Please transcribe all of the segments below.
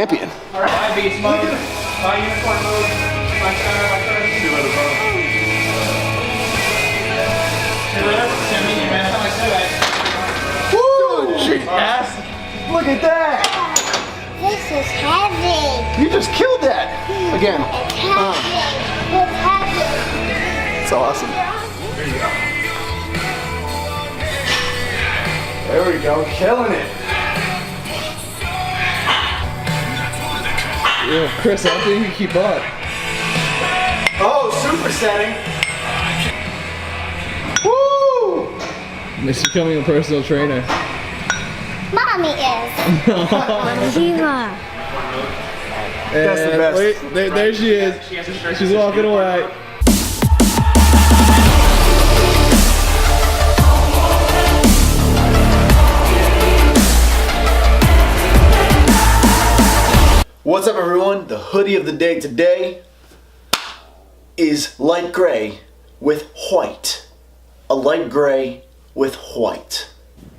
champion. My beast mode, my unicorn mode, my Woo! Ass. Look at that. This is heavy. You just killed that. Again. It's heavy. It's heavy. It's awesome. There we go. Killing it. Yeah, Chris, I don't think you can keep up. Oh, super setting. Woo! He's becoming a personal trainer. Mommy is. Shiva. That's the best. Wait, there she is. She's walking away. What's up, everyone? The hoodie of the day today is light gray with white. A light gray with white.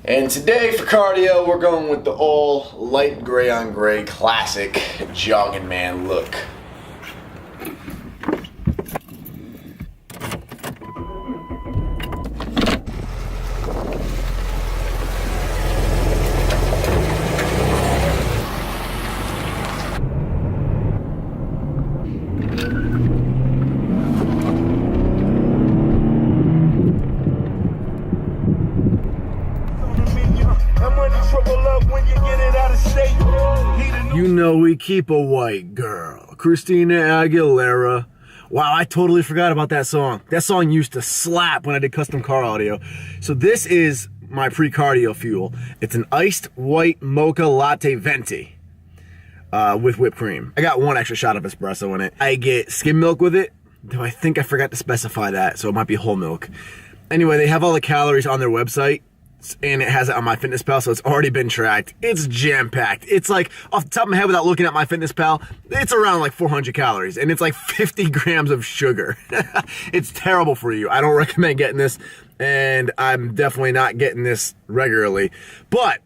And today for cardio, we're going with the all light gray on gray classic jogging man look. You know we keep a white girl. Christina Aguilera. Wow, I totally forgot about that song. That song used to slap when I did custom car audio. So this is my pre-cardio fuel. It's an iced white mocha latte venti with whipped cream. I got one extra shot of espresso in it. I get skim milk with it, though I think I forgot to specify that, so it might be whole milk. Anyway, they have all the calories on their website, and it has it on MyFitnessPal, so it's already been tracked. It's jam-packed. It's like, off the top of my head without looking at MyFitnessPal, it's around like 400 calories, and it's like 50 grams of sugar. It's terrible for you. I don't recommend getting this, and I'm definitely not getting this regularly. But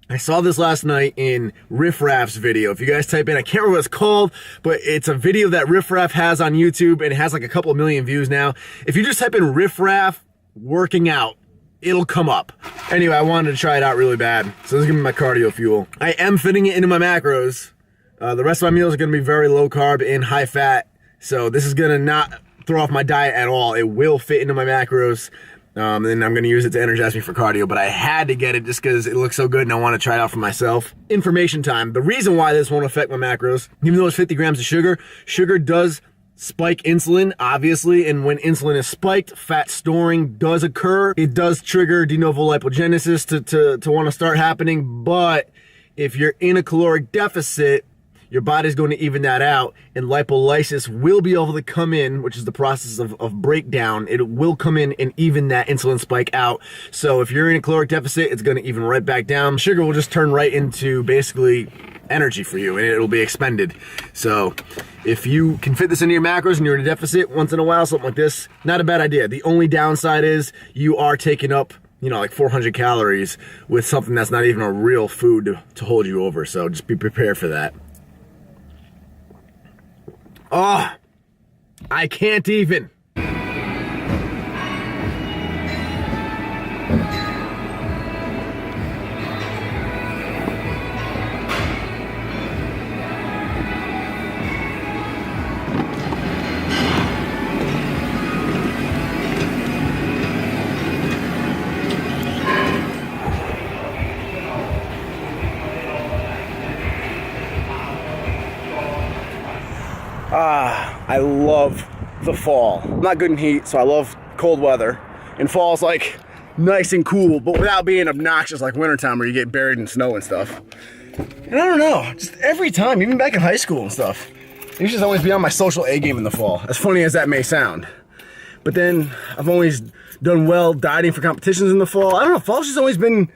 I saw this last night in Riff Raff's video. If you guys type in, I can't remember what it's called, but it's a video that Riff Raff has on YouTube, and it has like a couple of million views now. If you just type in Riff Raff working out, it'll come up. Anyway, I wanted to try it out really bad. So this is gonna be my cardio fuel. I am fitting it into my macros. The rest of my meals are gonna be very low carb and high fat. So this is gonna not throw off my diet at all. It will fit into my macros. And then I'm gonna use it to energize me for cardio, but I had to get it just because it looks so good and I wanna try it out for myself. Information time. The reason why this won't affect my macros, even though it's 50 grams of sugar, sugar does spike insulin, obviously, and when insulin is spiked, fat storing does occur. It does trigger de novo lipogenesis to want to start happening, but if you're in a caloric deficit, your body's going to even that out, and lipolysis will be able to come in, which is the process of breakdown. It will come in and even that insulin spike out. So if you're in a caloric deficit, it's going to even right back down. Sugar will just turn right into basically energy for you, and it'll be expended. So if you can fit this into your macros and you're in a deficit once in a while, something like this, not a bad idea. The only downside is you are taking up, you know, like 400 calories with something that's not even a real food to hold you over. So just be prepared for that. Oh, I can't even. I love the fall. I'm not good in heat, so I love cold weather. And fall's like nice and cool, but without being obnoxious like wintertime where you get buried in snow and stuff. And I don't know, just every time, even back in high school and stuff, I used to always be on my social A game in the fall, as funny as that may sound. But then I've always done well dieting for competitions in the fall. I don't know, fall's just always been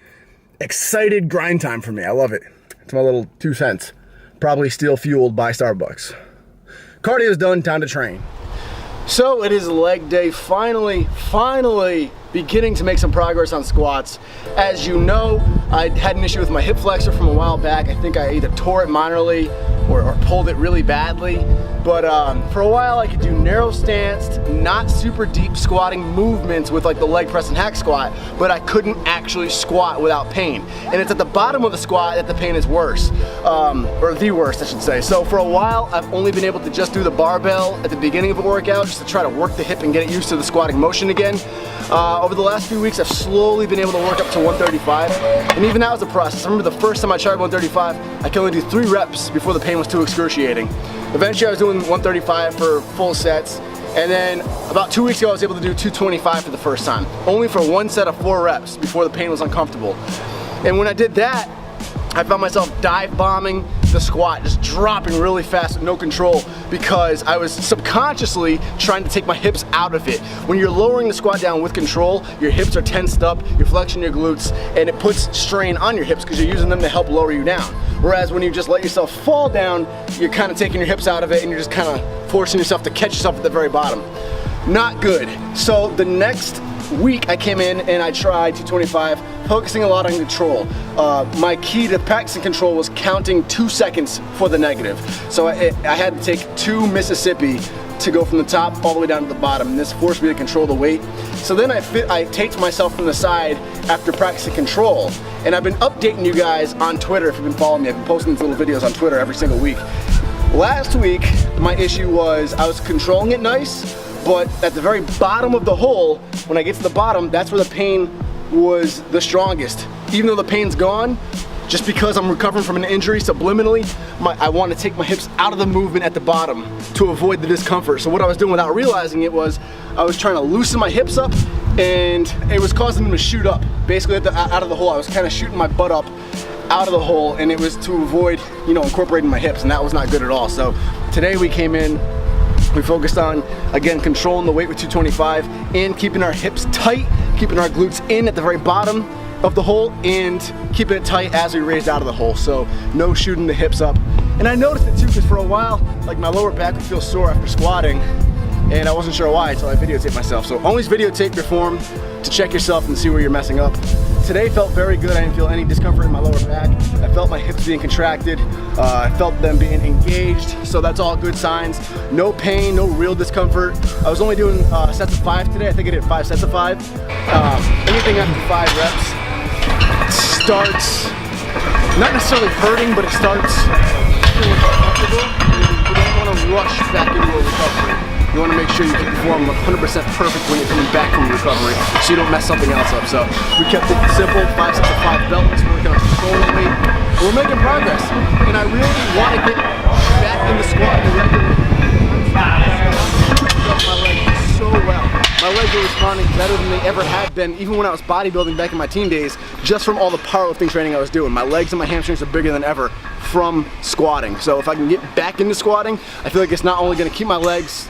excited grind time for me. I love it. It's my little 2 cents. Probably still fueled by Starbucks. Cardio's done, time to train. So it is leg day, finally beginning to make some progress on squats. As you know, I had an issue with my hip flexor from a while back. I think I either tore it minorly or pulled it really badly. But for a while I could do narrow stanced, not super deep squatting movements with like the leg press and hack squat, but I couldn't actually squat without pain. And it's at the bottom of the squat that the pain is worse, or the worst I should say. So for a while I've only been able to just do the barbell at the beginning of a workout just to try to work the hip and get it used to the squatting motion again. Over the last few weeks I've slowly been able to work up to 135, and even that was a process. I remember the first time I tried 135, I could only do 3 reps before the pain was too excruciating. Eventually I was doing 135 for full sets, and then about 2 weeks ago I was able to do 225 for the first time, only for 1 set of 4 reps before the pain was uncomfortable. And when I did that, I found myself dive bombing the squat, just dropping really fast with no control, because I was subconsciously trying to take my hips out of it. When you're lowering the squat down with control, your hips are tensed up, you're flexing your glutes, and it puts strain on your hips because you're using them to help lower you down. Whereas when you just let yourself fall down, you're kind of taking your hips out of it and you're just kind of forcing yourself to catch yourself at the very bottom. Not good. So the next week I came in and I tried 225, focusing a lot on control. My key to practicing control was counting 2 seconds for the negative. So I had to take 2 Mississippi to go from the top all the way down to the bottom, and this forced me to control the weight. So then I taped myself from the side after practicing control, and I've been updating you guys on Twitter. If you've been following me, I've been posting these little videos on Twitter every single week. Last week, my issue was I was controlling it nice, but at the very bottom of the hole, when I get to the bottom, that's where the pain was the strongest. Even though the pain's gone, just because I'm recovering from an injury subliminally, I want to take my hips out of the movement at the bottom to avoid the discomfort. So what I was doing without realizing it was I was trying to loosen my hips up, and it was causing them to shoot up. Basically out of the hole, I was kind of shooting my butt up out of the hole, and it was to avoid, you know, incorporating my hips, and that was not good at all. So today we came in, we focused on, again, controlling the weight with 225 and keeping our hips tight, keeping our glutes in at the very bottom of the hole, and keeping it tight as we raised out of the hole. So no shooting the hips up. And I noticed it too, because for a while, like my lower back would feel sore after squatting, and I wasn't sure why until I videotaped myself. So always videotape your form to check yourself and see where you're messing up. Today felt very good. I didn't feel any discomfort in my lower back. I felt my hips being contracted. I felt them being engaged. So that's all good signs. No pain, no real discomfort. I was only doing sets of 5 today. I think I did 5 sets of 5. Anything after 5 reps starts not necessarily hurting, but it starts feeling comfortable. You don't want to rush back into a recovery. You want to make sure you keep the form 100% perfect when you're coming back from recovery, so you don't mess something else up. So we kept it simple, 5 sets of 5 belts, working on controlling the weight. We're making progress, and I really want to get back in the squat and regular. My legs so well. My legs are responding better than they ever had been, even when I was bodybuilding back in my teen days, just from all the powerlifting training I was doing. My legs and my hamstrings are bigger than ever from squatting. So if I can get back into squatting, I feel like it's not only going to keep my legs,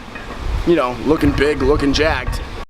you know, looking big, looking jacked,